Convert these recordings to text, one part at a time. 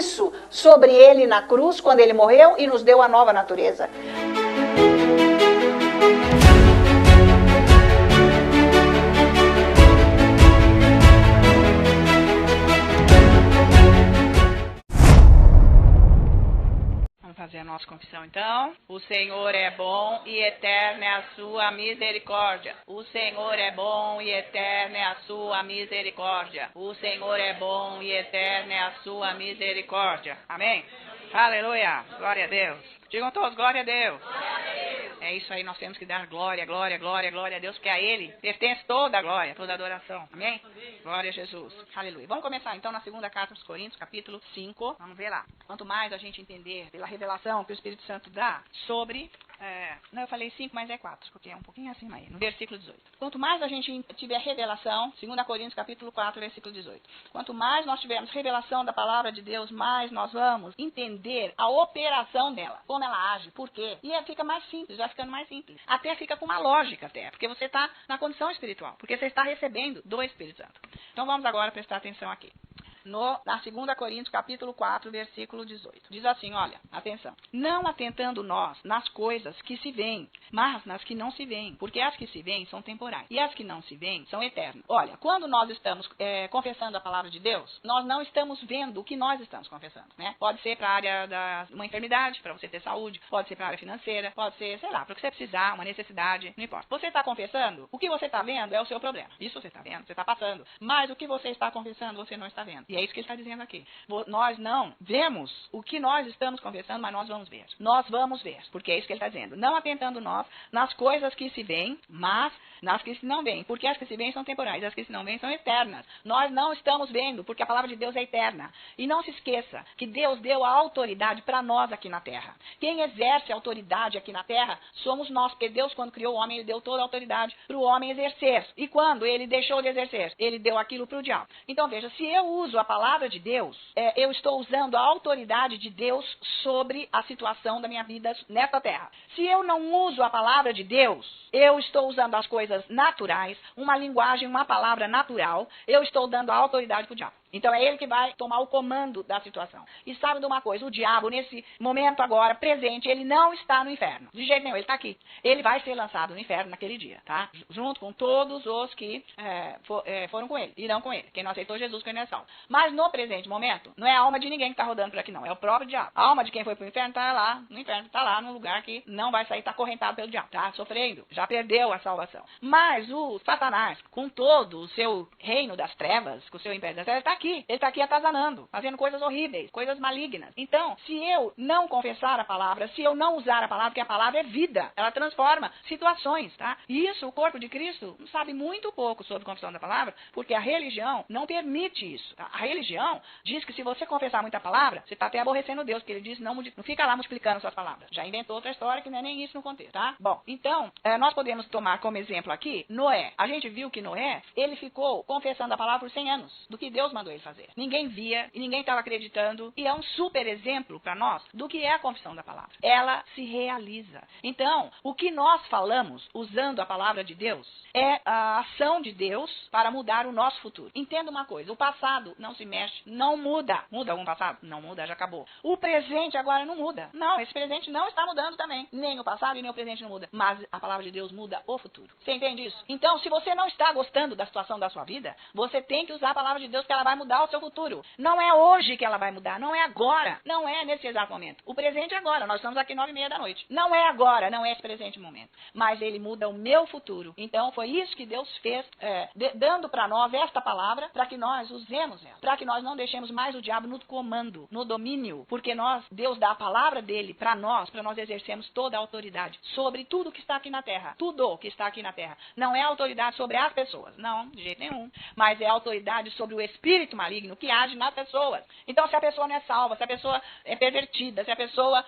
isso sobre ele na cruz, quando ele morreu e nos deu a nova natureza. Fazer a nossa confissão então. O Senhor é bom e eterna é a sua misericórdia. O Senhor é bom e eterna é a sua misericórdia. O Senhor é bom e eterna é a sua misericórdia. Amém? Aleluia. Glória a Deus. Digam todos, glória a Deus. É isso aí, nós temos que dar glória, glória, glória, glória a Deus, porque a Ele pertence toda a glória, toda a adoração. Amém? Glória a Jesus. Aleluia. Vamos começar então na segunda carta aos Coríntios, capítulo 5. Vamos ver lá. Quanto mais a gente entender pela revelação que o Espírito Santo dá sobre... não, eu falei 5, mas é 4, porque é um pouquinho acima aí, no versículo 18. Quanto mais a gente tiver revelação, 2 Coríntios capítulo 4, versículo 18. Quanto mais nós tivermos revelação da palavra de Deus, mais nós vamos entender a operação dela, como ela age, por quê. E fica mais simples, vai ficando mais simples. Até fica com uma lógica até, porque você está na condição espiritual, porque você está recebendo do Espírito Santo. Então vamos agora prestar atenção aqui. Na 2 Coríntios, capítulo 4, versículo 18. Diz assim, olha, atenção. Não atentando nós nas coisas que se veem, mas nas que não se veem. Porque as que se veem são temporais. E as que não se veem são eternas. Olha, quando nós estamos confessando a palavra de Deus, nós não estamos vendo o que nós estamos confessando, né? Pode ser para a área da uma enfermidade, para você ter saúde. Pode ser para a área financeira. Pode ser, sei lá, para o que você precisar, uma necessidade. Não importa. Você está confessando, o que você está vendo é o seu problema. Isso você está vendo, você está passando. Mas o que você está confessando, você não está vendo. E é isso que ele está dizendo aqui. Nós não vemos o que nós estamos confessando, mas nós vamos ver. Nós vamos ver, porque é isso que ele está dizendo. Não atentando nós nas coisas que se veem, mas nas que se não veem. Porque as que se veem são temporais, as que se não veem são eternas. Nós não estamos vendo, porque a palavra de Deus é eterna. E não se esqueça que Deus deu a autoridade para nós aqui na terra. Quem exerce a autoridade aqui na terra somos nós, porque Deus, quando criou o homem, ele deu toda a autoridade para o homem exercer. E quando ele deixou de exercer, ele deu aquilo para o diabo. Então veja, se eu uso a palavra de Deus, eu estou usando a autoridade de Deus sobre a situação da minha vida nesta terra. Se eu não uso a palavra de Deus, eu estou usando as coisas naturais, uma linguagem, uma palavra natural, eu estou dando a autoridade para o diabo. Então é ele que vai tomar o comando da situação. E sabe de uma coisa, o diabo nesse momento agora, presente, ele não está no inferno. De jeito nenhum, ele está aqui. Ele vai ser lançado no inferno naquele dia, tá? Junto com todos os que foram com ele, irão com ele. Quem não aceitou Jesus, quem não é salvo. Mas no presente momento, não é a alma de ninguém que está rodando por aqui não, é o próprio diabo. A alma de quem foi para o inferno está lá, no inferno, está lá num lugar que não vai sair, está acorrentado pelo diabo, tá? Sofrendo, já perdeu a salvação. Mas o Satanás, com todo o seu reino das trevas, com o seu império das trevas, está aqui. Ele está aqui atazanando, fazendo coisas horríveis, coisas malignas. Então, se eu não confessar a palavra, se eu não usar a palavra, porque a palavra é vida, ela transforma situações, tá? E isso, o corpo de Cristo sabe muito pouco sobre a confissão da palavra, porque a religião não permite isso. A religião diz que se você confessar muita palavra, você está até aborrecendo Deus, porque ele diz não fica lá multiplicando suas palavras. Já inventou outra história que não é nem isso no contexto, tá? Bom, então, nós podemos tomar como exemplo aqui Noé. A gente viu que Noé, ele ficou confessando a palavra por 100 anos, do que Deus mandou ele fazer. Ninguém via e ninguém estava acreditando, e é um super exemplo para nós do que é a confissão da palavra. Ela se realiza. Então, o que nós falamos usando a palavra de Deus é a ação de Deus para mudar o nosso futuro. Entenda uma coisa, o passado não se mexe, não muda. Muda algum passado? Não muda, já acabou. O presente agora não muda. Não, esse presente não está mudando também. Nem o passado e nem o presente não muda. Mas a palavra de Deus muda o futuro. Você entende isso? Então, se você não está gostando da situação da sua vida, você tem que usar a palavra de Deus, que ela vai mudar o seu futuro. Não é hoje que ela vai mudar, não é agora, não é nesse exato momento. O presente é agora, nós estamos aqui 9h30 da noite. Não é agora, não é esse presente momento. Mas ele muda o meu futuro. Então, foi isso que Deus fez, dando para nós esta palavra, para que nós usemos ela. Para que nós não deixemos mais o diabo no comando, no domínio. Porque Deus dá a palavra dele para nós exercermos toda a autoridade sobre tudo que está aqui na terra. Tudo que está aqui na terra. Não é autoridade sobre as pessoas, não, de jeito nenhum. Mas é autoridade sobre o espírito maligno que age nas pessoas. Então, se a pessoa não é salva, se a pessoa é pervertida, se a pessoa,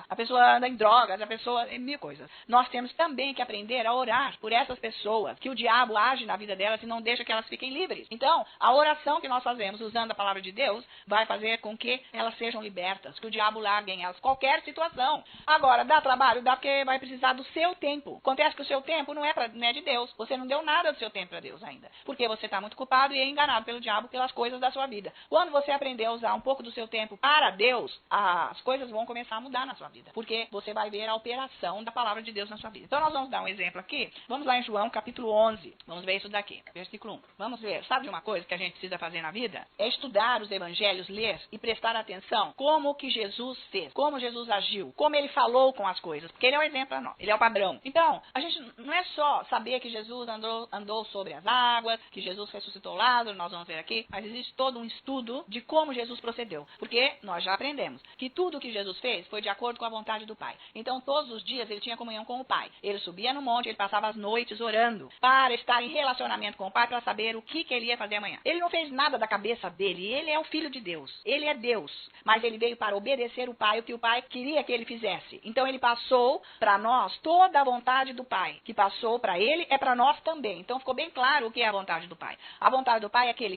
a pessoa anda em drogas, a pessoa, mil coisas. Nós temos também que aprender a orar por essas pessoas, que o diabo age na vida delas e não deixa que elas fiquem livres. Então, a oração que nós fazemos usando a palavra de Deus vai fazer com que elas sejam libertas, que o diabo largue em elas qualquer situação. Agora, dá trabalho? Dá, porque vai precisar do seu tempo. Acontece que o seu tempo não é de Deus. Você não deu nada do seu tempo para Deus ainda. Porque você está muito culpado e é enganado pelo diabo. diabo pelas coisas da sua vida. Quando você aprender a usar um pouco do seu tempo para Deus, as coisas vão começar a mudar na sua vida, porque você vai ver a operação da palavra de Deus na sua vida. Então nós vamos dar um exemplo aqui. Vamos lá em João capítulo 11. Vamos ver isso daqui, versículo 1. Vamos ver. Sabe de uma coisa que a gente precisa fazer na vida? É estudar os evangelhos, ler e prestar atenção como que Jesus fez, como Jesus agiu, como ele falou com as coisas, porque ele é o exemplo para nós, ele é o padrão. Então, a gente não é só saber que Jesus andou sobre as águas, que Jesus ressuscitou Lázaro, nós vamos ver aqui, mas existe todo um estudo de como Jesus procedeu, porque nós já aprendemos que tudo que Jesus fez foi de acordo com a vontade do Pai. Então, todos os dias ele tinha comunhão com o Pai. Ele subia no monte, ele passava as noites orando para estar em relacionamento com o Pai, para saber o que ele ia fazer amanhã. Ele não fez nada da cabeça dele, ele é o Filho de Deus, ele é Deus, mas ele veio para obedecer o Pai, o que o Pai queria que ele fizesse. Então, ele passou para nós toda a vontade do Pai, que passou para ele, é para nós também. Então, ficou bem claro o que é a vontade do Pai. A vontade do Pai é que ele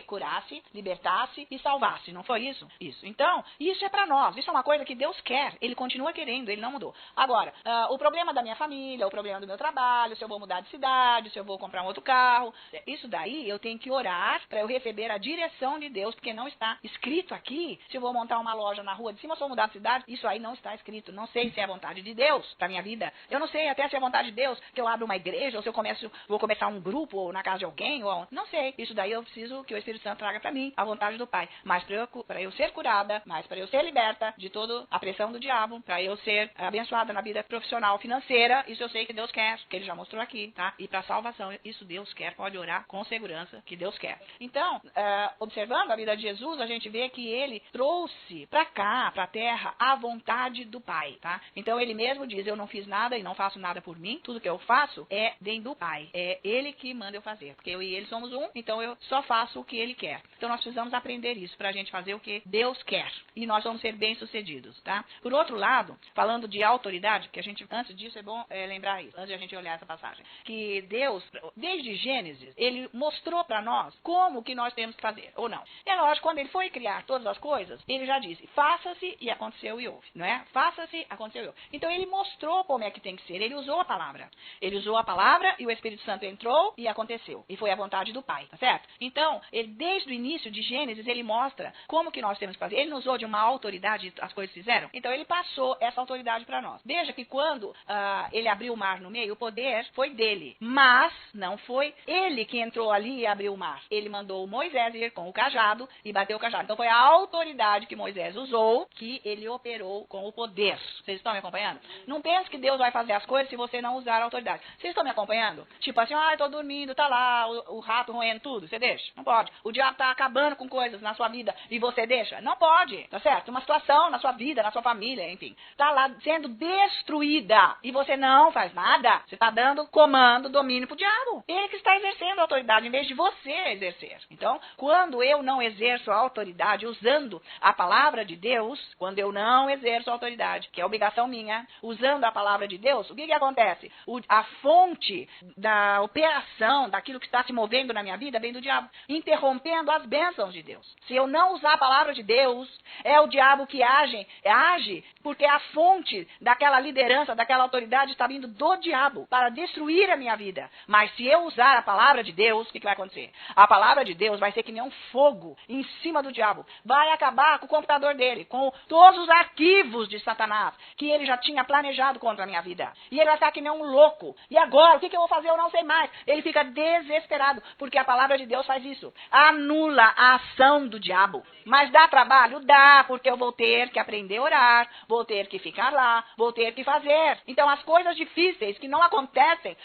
curasse, libertasse e salvasse, não foi isso? Isso. Então, isso é para nós, isso é uma coisa que Deus quer, ele continua querendo, ele não mudou. Agora, o problema da minha família, o problema do meu trabalho, se eu vou mudar de cidade, se eu vou comprar um outro carro, isso daí eu tenho que orar para eu receber a direção de Deus, porque não está escrito aqui, se eu vou montar uma loja na rua de cima, se eu vou mudar de cidade, isso aí não está escrito, não sei se é a vontade de Deus para minha vida, eu não sei até se é a vontade de Deus que eu abra uma igreja, ou se eu vou começar um grupo, ou na casa de alguém, ou não sei, isso daí eu preciso que o Espírito Santo traga para mim a vontade do Pai, mas para eu ser curada, mas para eu ser liberta de toda a pressão do diabo, para eu ser abençoada na vida profissional, financeira, isso eu sei que Deus quer, que ele já mostrou aqui, tá? E para salvação, isso Deus quer, pode orar com segurança que Deus quer. Então, observando a vida de Jesus, a gente vê que ele trouxe para cá, para a terra, a vontade do Pai, tá? Então ele mesmo diz, eu não fiz nada e não faço nada por mim, tudo que eu faço é dentro do Pai, é ele que manda eu fazer, porque eu e ele somos um, então eu só faço o que ele quer. Então nós precisamos aprender isso para a gente fazer o que Deus quer e nós vamos ser bem-sucedidos, tá? Por outro lado, falando de autoridade, que a gente, antes disso é bom lembrar isso, antes de a gente olhar essa passagem, que Deus, desde Gênesis, ele mostrou para nós como que nós temos que fazer, ou não. É lógico, quando ele foi criar todas as coisas, ele já disse, faça-se e aconteceu e houve, não é? Faça-se, aconteceu e houve. Então ele mostrou como é que tem que ser, ele usou a palavra. Ele usou a palavra e o Espírito Santo entrou e aconteceu. E foi a vontade do Pai, tá certo? Então, ele, desde o início de Gênesis, ele mostra como que nós temos que fazer. Ele não usou de uma autoridade, as coisas fizeram. Então ele passou essa autoridade para nós. Veja que quando ele abriu o mar no meio, o poder foi dele. Mas não foi ele que entrou ali e abriu o mar. Ele mandou Moisés ir com o cajado e bateu o cajado. Então foi a autoridade que Moisés usou que ele operou com o poder. Vocês estão me acompanhando? Não pense que Deus vai fazer as coisas se você não usar a autoridade. Vocês estão me acompanhando? Tipo assim, eu tô dormindo, tá lá o rato roendo tudo. Você deixa? Não pode. O diabo tá acabando com coisas na sua vida e você deixa? Não pode. Tá certo? Uma situação na sua vida, na sua família, enfim, tá lá sendo destruída e você não faz nada. Você tá dando comando, domínio pro diabo. Ele que está exercendo a autoridade em vez de você exercer. Então, quando eu não exerço a autoridade usando a palavra de Deus, quando eu não exerço a autoridade, que é obrigação minha, usando a palavra de Deus, o que acontece? A fonte da operação, daquilo que está se movendo na minha vida, vem do diabo, interrompendo as bênçãos de Deus. Se eu não usar a palavra de Deus, é o diabo que age porque a fonte daquela liderança, daquela autoridade está vindo do diabo para destruir a minha vida. Mas se eu usar a palavra de Deus, o que vai acontecer? A palavra de Deus vai ser que nem um fogo em cima do diabo. Vai acabar com o computador dele, com todos os arquivos de Satanás que ele já tinha planejado contra a minha vida. E ele vai ficar que nem um louco. E agora, o que eu vou fazer? Eu não sei mais. Ele fica desesperado, porque a palavra de Deus faz isso. Anula a ação do diabo. Mas dá trabalho? Dá, porque eu vou ter que aprender a orar, vou ter que ficar lá, vou ter que fazer. Então, as coisas difíceis que não acontecem,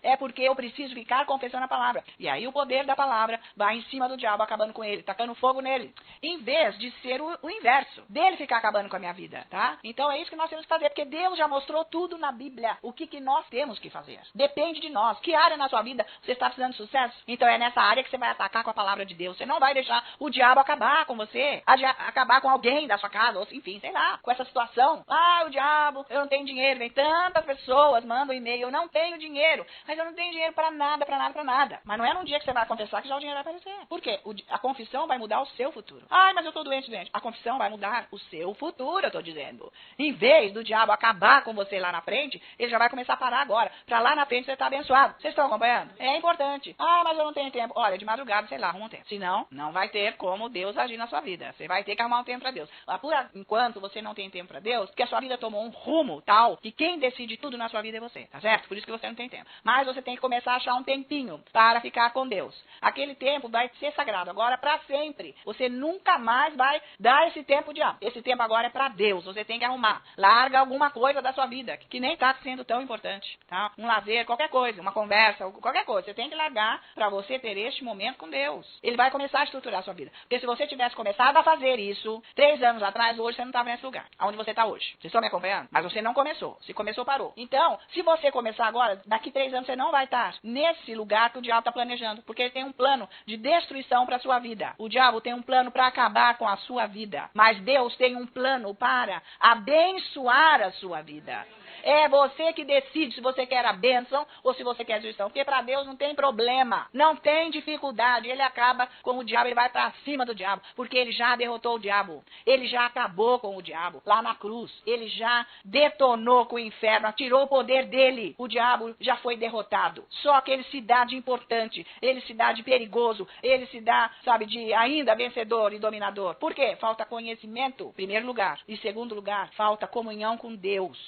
é porque eu preciso ficar confessando a palavra. E aí o poder da palavra vai em cima do diabo, acabando com ele, tacando fogo nele. Em vez de ser o inverso, dele ficar acabando com a minha vida, tá? Então, é isso que nós temos que fazer, porque Deus já mostrou tudo na Bíblia, o que nós temos que fazer. Depende de nós. Que área na sua vida você está precisando de sucesso? Então, é nessa área que você vai atacar com a palavra de Deus. Você não vai deixar o diabo acabar com você, acabar com alguém da sua casa, ou enfim, sei lá, com essa situação. O diabo, eu não tenho dinheiro, vem tantas pessoas, mandam e-mail, eu não tenho dinheiro, mas eu não tenho dinheiro para nada. Mas não é num dia que você vai confessar que já o dinheiro vai aparecer. Por quê? A confissão vai mudar o seu futuro. Mas eu tô doente. A confissão vai mudar o seu futuro, eu tô dizendo. Em vez do diabo acabar com você lá na frente, ele já vai começar a parar agora. Pra lá na frente você tá abençoado. Vocês estão acompanhando? É importante. Mas eu não tenho tempo. olha, de madrugada, sei lá, arruma um tempo. Senão, não vai ter como Deus agir na sua vida. Você vai ter que arrumar um tempo para Deus. Por enquanto você não tem tempo para Deus, porque a sua vida tomou um rumo tal que quem decide tudo na sua vida é você, tá certo? Por isso que você não tem tempo. Mas você tem que começar a achar um tempinho para ficar com Deus. Aquele tempo vai ser sagrado, agora para sempre. Você nunca mais vai dar esse tempo de esse tempo agora é para Deus. Você tem que arrumar. Larga alguma coisa da sua vida que nem está sendo tão importante, tá? Um lazer, qualquer coisa, uma conversa, qualquer coisa. Você tem que largar para você ter este momento com Deus. Ele vai começar a estruturar a sua vida. Porque se você tivesse começado a fazer isso 3 anos atrás, hoje você não estava nesse lugar, onde você está hoje. Vocês estão me acompanhando? Mas você não começou. Se começou, parou. Então, se você começar agora, daqui 3 anos você não vai estar nesse lugar que o diabo está planejando. Porque ele tem um plano de destruição para a sua vida. O diabo tem um plano para acabar com a sua vida. Mas Deus tem um plano para abençoar a sua vida. É você que decide se você quer a bênção ou se você quer a destruição. Porque para Deus não tem problema, não tem dificuldade. Ele acaba com o diabo, ele vai para cima do diabo. Porque ele já derrotou o diabo. Ele já acabou com o diabo lá na cruz. Ele já detonou com o inferno, tirou o poder dele. O diabo já foi derrotado. Só que ele se dá de importante, ele se dá de perigoso, ele se dá, sabe, de ainda vencedor e dominador. Por quê? Falta conhecimento, em primeiro lugar. E em segundo lugar, falta comunhão com Deus.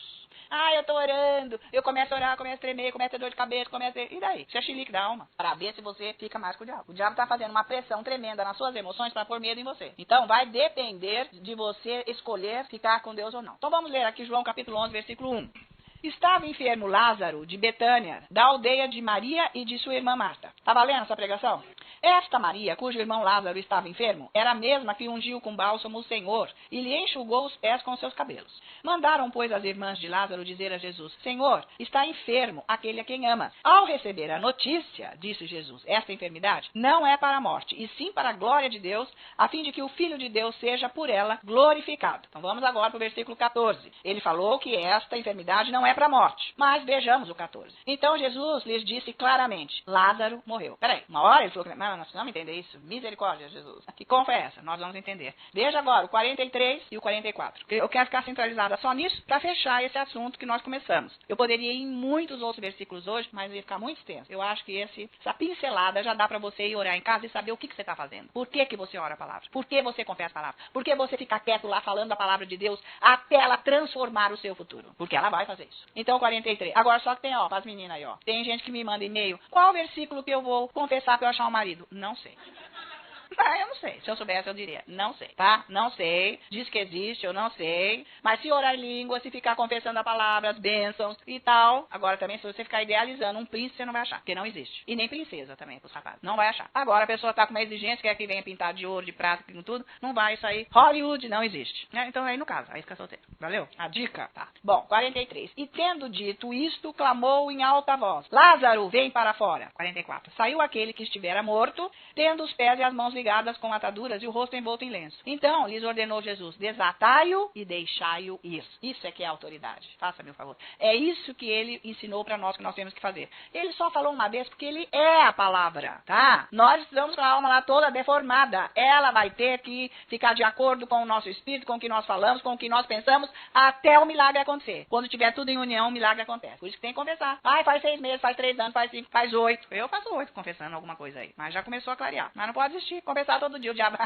Eu tô orando, eu começo a orar, começo a tremer, começo a ter dor de cabeça, E daí? Isso é chilique da alma, para ver se você fica mais com o diabo. O diabo tá fazendo uma pressão tremenda nas suas emoções para pôr medo em você. Então, vai depender de você escolher ficar com Deus ou não. Então, vamos ler aqui João capítulo 11, versículo 1. Estava enfermo Lázaro, de Betânia, da aldeia de Maria e de sua irmã Marta. Tá valendo essa pregação? Esta Maria, cujo irmão Lázaro estava enfermo, era a mesma que ungiu com bálsamo o Senhor e lhe enxugou os pés com seus cabelos. Mandaram, pois, as irmãs de Lázaro dizer a Jesus: Senhor, está enfermo aquele a quem ama. Ao receber a notícia, disse Jesus, esta enfermidade não é para a morte, e sim para a glória de Deus, a fim de que o Filho de Deus seja por ela glorificado. Então vamos agora para o versículo 14. Ele falou que esta enfermidade não é para a morte. Mas vejamos o 14. Então Jesus lhes disse claramente: Lázaro morreu. Peraí, uma hora ele falou que nós precisamos entender isso. Misericórdia, Jesus. Que como foi essa? Nós vamos entender. Veja agora o 43 e o 44. Eu quero ficar centralizada só nisso para fechar esse assunto que nós começamos. Eu poderia ir em muitos outros versículos hoje, mas ia ficar muito extenso. Eu acho que essa pincelada já dá para você ir orar em casa e saber o que você está fazendo. Por que você ora a palavra? Por que você confessa a palavra? Por que você fica quieto lá falando a palavra de Deus até ela transformar o seu futuro? Porque ela vai fazer isso. Então, 43. Agora só que tem, para as meninas aí, tem gente que me manda e-mail. Qual versículo que eu vou confessar para eu achar um marido? Não sei. Eu não sei. Se eu soubesse, eu diria. Não sei, tá? Não sei. Diz que existe, eu não sei. Mas se orar em língua, se ficar confessando a palavra, as bênçãos e tal. Agora também, se você ficar idealizando um príncipe, você não vai achar. Porque não existe. E nem princesa também, pros rapazes. Não vai achar. Agora a pessoa tá com uma exigência, quer que venha pintar de ouro, de prata, com tudo. Não vai isso aí. Hollywood não existe. Então aí no caso, aí fica solteiro. Valeu? A dica? Tá. Bom, 43. E tendo dito isto, clamou em alta voz: Lázaro, vem para fora. 44. Saiu aquele que estivera morto, tendo os pés e as mãos ligadas com ataduras e o rosto envolto em lenço. Então lhes ordenou Jesus: desatai-o e deixai-o ir. Isso é que é autoridade. Faça-me o favor. É isso que ele ensinou para nós que nós temos que fazer. Ele só falou uma vez porque ele é a palavra, tá? Nós estamos com a alma lá toda deformada. Ela vai ter que ficar de acordo com o nosso espírito, com o que nós falamos, com o que nós pensamos, até o milagre acontecer. Quando tiver tudo em união, o milagre acontece. Por isso que tem que conversar. Faz 6 meses, faz 3 anos, faz 5, faz 8. Eu faço 8 confessando alguma coisa aí. Mas já começou a clarear. Mas não pode desistir. Confessar todo dia. O diabo,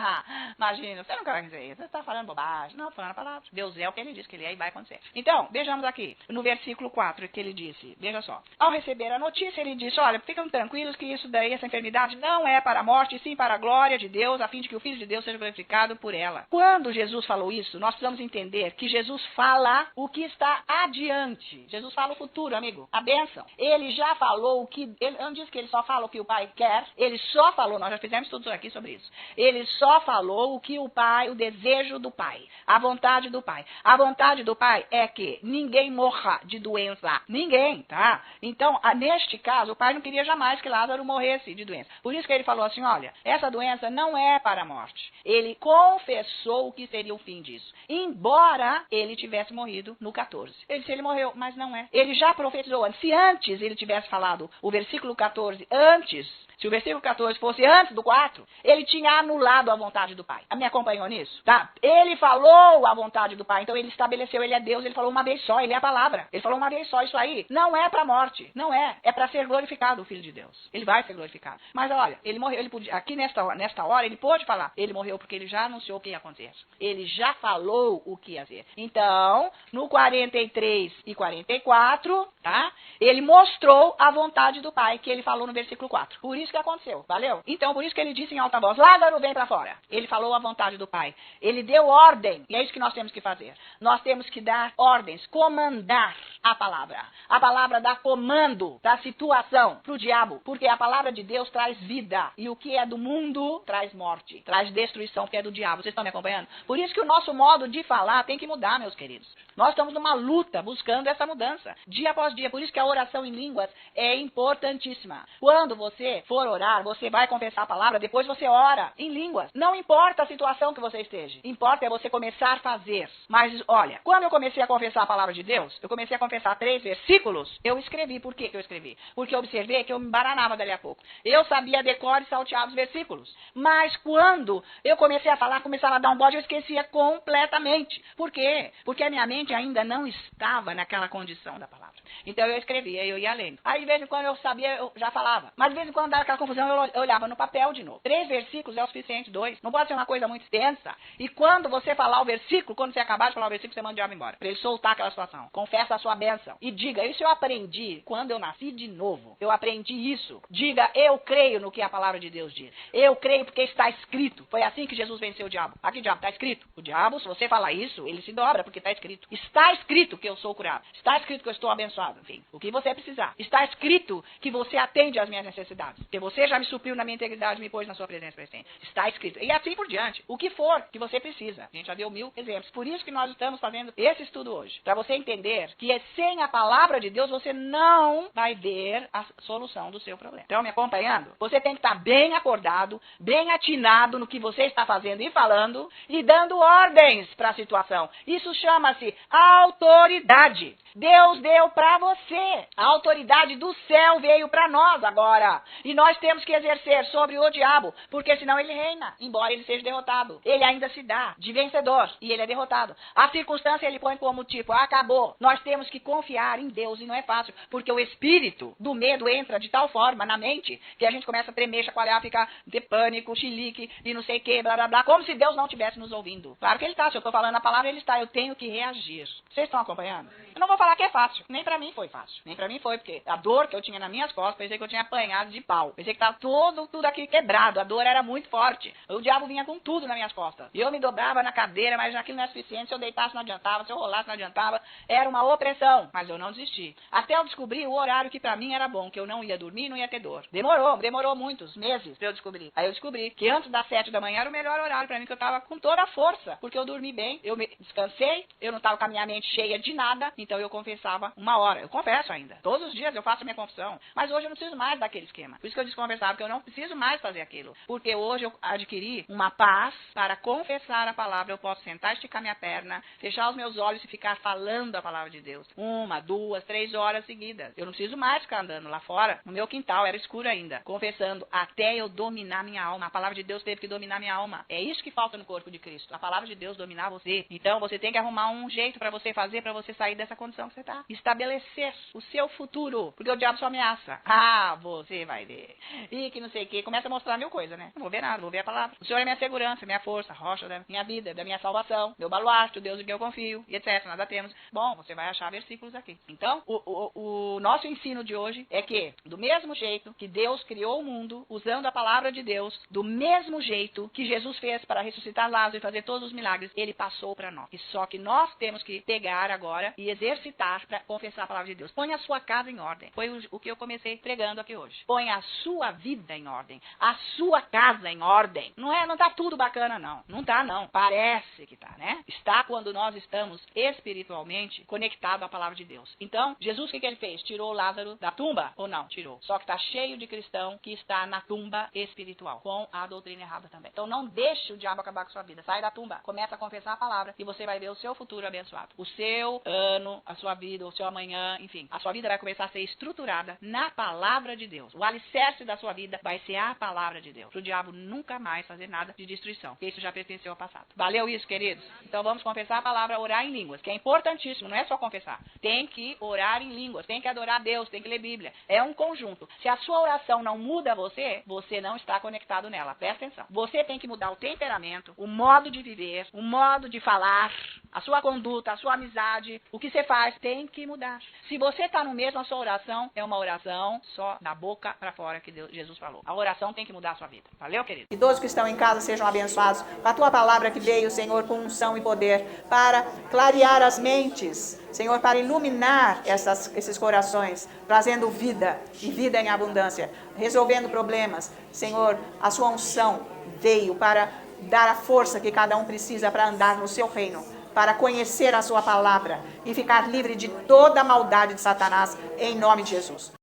imagina, você não quer dizer isso. Você está falando bobagem. Não, falando a palavra. Deus é o que ele diz que ele é e vai acontecer. Então, vejamos aqui, no versículo 4 que ele disse. Veja só. Ao receber a notícia, ele disse: olha, ficam tranquilos que isso daí, essa enfermidade, não é para a morte, e sim para a glória de Deus, a fim de que o Filho de Deus seja glorificado por ela. Quando Jesus falou isso, nós precisamos entender que Jesus fala o que está adiante. Jesus fala o futuro, amigo. A bênção. Ele já falou o que... Ele não diz que ele só fala o que o Pai quer. Ele só falou, nós já fizemos tudo aqui sobre isso. Ele só falou o que o Pai, o desejo do Pai, a vontade do Pai. A vontade do Pai é que ninguém morra de doença. Ninguém, tá? Então, neste caso, o Pai não queria jamais que Lázaro morresse de doença. Por isso que ele falou assim: olha, essa doença não é para a morte. Ele confessou o que seria o fim disso. Embora ele tivesse morrido no 14. Ele disse: ele morreu, mas não é. Ele já profetizou antes. Se antes ele tivesse falado o versículo 14 antes, se o versículo 14 fosse antes do 4, ele ele tinha anulado a vontade do Pai. Me acompanhou nisso? Tá? Ele falou a vontade do Pai, então ele estabeleceu, ele é Deus, ele falou uma vez só, ele é a palavra. Ele falou uma vez só, isso aí não é para morte, não é, é para ser glorificado o Filho de Deus. Ele vai ser glorificado. Mas olha, ele morreu, ele podia, aqui nesta hora, ele pôde falar, ele morreu porque ele já anunciou o que ia acontecer. Ele já falou o que ia ser. Então, no 43 e 44, tá? Ele mostrou a vontade do Pai, que ele falou no versículo 4. Por isso que aconteceu, valeu? Então, por isso que ele disse em alta voz, Lázaro, vem para fora. Ele falou a vontade do Pai. Ele deu ordem, e é isso que nós temos que fazer. Nós temos que dar ordens, comandar a palavra. A palavra dá comando da situação para o diabo, porque a palavra de Deus traz vida, e o que é do mundo traz morte, traz destruição, porque é do diabo. Vocês estão me acompanhando? Por isso que o nosso modo de falar tem que mudar, meus queridos. Nós estamos numa luta buscando essa mudança, dia após dia. Por isso que a oração em línguas é importantíssima. Quando você for orar, você vai confessar a palavra, depois você ora em línguas. Não importa a situação que você esteja. Importa é você começar a fazer. Mas, olha, quando eu comecei a confessar a palavra de Deus, eu comecei a confessar 3 versículos, eu escrevi. Por que eu escrevi? Porque eu observei que eu me embaranava dali a pouco. Eu sabia decor e saltear os versículos. Mas quando eu comecei a falar, começava a dar um bode, eu esquecia completamente. Por quê? Porque a minha mente ainda não estava naquela condição da palavra. Então eu escrevia, eu ia lendo. Aí de vez em quando eu sabia, eu já falava. Mas de vez em quando dava aquela confusão, eu olhava no papel de novo. 3 versículos é o suficiente, 2. Não pode ser uma coisa muito extensa. E quando você falar o versículo, quando você acabar de falar o versículo, você manda o diabo embora. Para ele soltar aquela situação. Confessa a sua bênção. E diga, isso eu aprendi quando eu nasci de novo. Eu aprendi isso. Diga, eu creio no que a palavra de Deus diz. Eu creio porque está escrito. Foi assim que Jesus venceu o diabo. Aqui, diabo, está escrito. O diabo, se você falar isso, ele se dobra porque está escrito. Está escrito que eu sou curado. Está escrito que eu estou abençoado. Enfim, o que você precisar. Está escrito que você atende às minhas necessidades. Que você já me supriu na minha integridade, me pôs na sua presença presente. Está escrito. E assim por diante. O que for que você precisa. A gente já deu 1000 exemplos. Por isso que nós estamos fazendo esse estudo hoje. Para você entender que sem a palavra de Deus você não vai ver a solução do seu problema. Estão me acompanhando? Você tem que estar bem acordado, bem atinado no que você está fazendo e falando e dando ordens para a situação. Isso chama-se autoridade. Deus deu para você. A autoridade do céu veio para nós agora. E nós temos que exercer sobre o diabo, porque senão ele reina, embora ele seja derrotado. Ele ainda se dá de vencedor e ele é derrotado. A circunstância ele põe como tipo, acabou. Nós temos que confiar em Deus e não é fácil, porque o espírito do medo entra de tal forma na mente que a gente começa a tremer, chacoalhar, ficar de pânico, chilique e não sei o que, blá blá blá, como se Deus não estivesse nos ouvindo. Claro que ele está, se eu estou falando a palavra, ele está. Eu tenho que reagir. Vocês estão acompanhando? Eu não vou falar que é fácil. Nem pra mim foi fácil. Nem pra mim foi, porque a dor que eu tinha nas minhas costas, pensei que eu tinha apanhado de pau. Pensei que tava tudo aqui quebrado. A dor era muito forte. O diabo vinha com tudo nas minhas costas. E eu me dobrava na cadeira, mas aquilo não é suficiente. Se eu deitasse não adiantava, se eu rolasse não adiantava. Era uma opressão. Mas eu não desisti. Até eu descobri o horário que pra mim era bom, que eu não ia dormir e não ia ter dor. Demorou muitos meses pra eu descobrir. Aí eu descobri que antes das 7 da manhã era o melhor horário pra mim, que eu tava com toda a força. Porque eu dormi bem, eu me descansei, eu não tava com a minha mente cheia de nada, então eu confessava 1 hora. Eu confesso ainda. Todos os dias eu faço a minha confissão. Mas hoje eu não preciso mais daquele esquema. Por isso que eu disse conversar, porque eu não preciso mais fazer aquilo. Porque hoje eu adquiri uma paz para confessar a palavra. Eu posso sentar, esticar minha perna, fechar os meus olhos e ficar falando a palavra de Deus. 1, 2, 3 horas seguidas. Eu não preciso mais ficar andando lá fora. No meu quintal era escuro ainda. Confessando até eu dominar minha alma. A palavra de Deus teve que dominar minha alma. É isso que falta no corpo de Cristo. A palavra de Deus dominar você. Então você tem que arrumar um jeito para você fazer, para você sair dessa condição que você está. Estabelecer o seu futuro. Porque o diabo só ameaça. Ah, você vai ver. E que não sei o que. Começa a mostrar 1000 coisas, né? Não vou ver nada, vou ver a palavra. O Senhor é minha segurança, minha força, rocha da minha vida, da minha salvação, meu baluarte, o Deus em quem eu confio, e etc. Nada temos. Bom, você vai achar versículos aqui. Então, o nosso ensino de hoje é que, do mesmo jeito que Deus criou o mundo, usando a palavra de Deus, do mesmo jeito que Jesus fez para ressuscitar Lázaro e fazer todos os milagres, ele passou para nós. E só que nós temos que pegar agora e exercitar para confessar a palavra de Deus. Põe a sua casa em ordem. Foi o que eu comecei pregando aqui hoje. Põe a sua vida em ordem. A sua casa em ordem. Não tá tudo bacana, não. Não tá, não. Parece que tá, né? Está quando nós estamos espiritualmente conectados à palavra de Deus. Então, Jesus, o que ele fez? Tirou Lázaro da tumba? Ou não? Tirou. Só que tá cheio de cristão que está na tumba espiritual, com a doutrina errada também. Então, não deixe o diabo acabar com a sua vida. Sai da tumba. Começa a confessar a palavra e você vai ver o seu futuro abençoado. O seu ano ano, a sua vida, o seu amanhã, enfim. A sua vida vai começar a ser estruturada na palavra de Deus. O alicerce da sua vida vai ser a palavra de Deus. Para o diabo nunca mais fazer nada de destruição, porque isso já pertenceu ao passado. Valeu isso, queridos? Então vamos confessar a palavra, orar em línguas, que é importantíssimo, não é só confessar. Tem que orar em línguas, tem que adorar a Deus, tem que ler Bíblia. É um conjunto. Se a sua oração não muda você, você não está conectado nela. Presta atenção. Você tem que mudar o temperamento, o modo de viver, o modo de falar, a sua conduta, a sua amizade, o que você faz tem que mudar. Se você está no mesmo, a sua oração é uma oração só da boca para fora que Jesus falou. A oração tem que mudar a sua vida. Valeu, querido? E todos que estão em casa sejam abençoados com a tua palavra que veio, Senhor, com unção e poder, para clarear as mentes, Senhor, para iluminar esses corações, trazendo vida e vida em abundância, resolvendo problemas. Senhor, a sua unção veio para dar a força que cada um precisa para andar no seu reino, para conhecer a sua palavra e ficar livre de toda a maldade de Satanás, em nome de Jesus.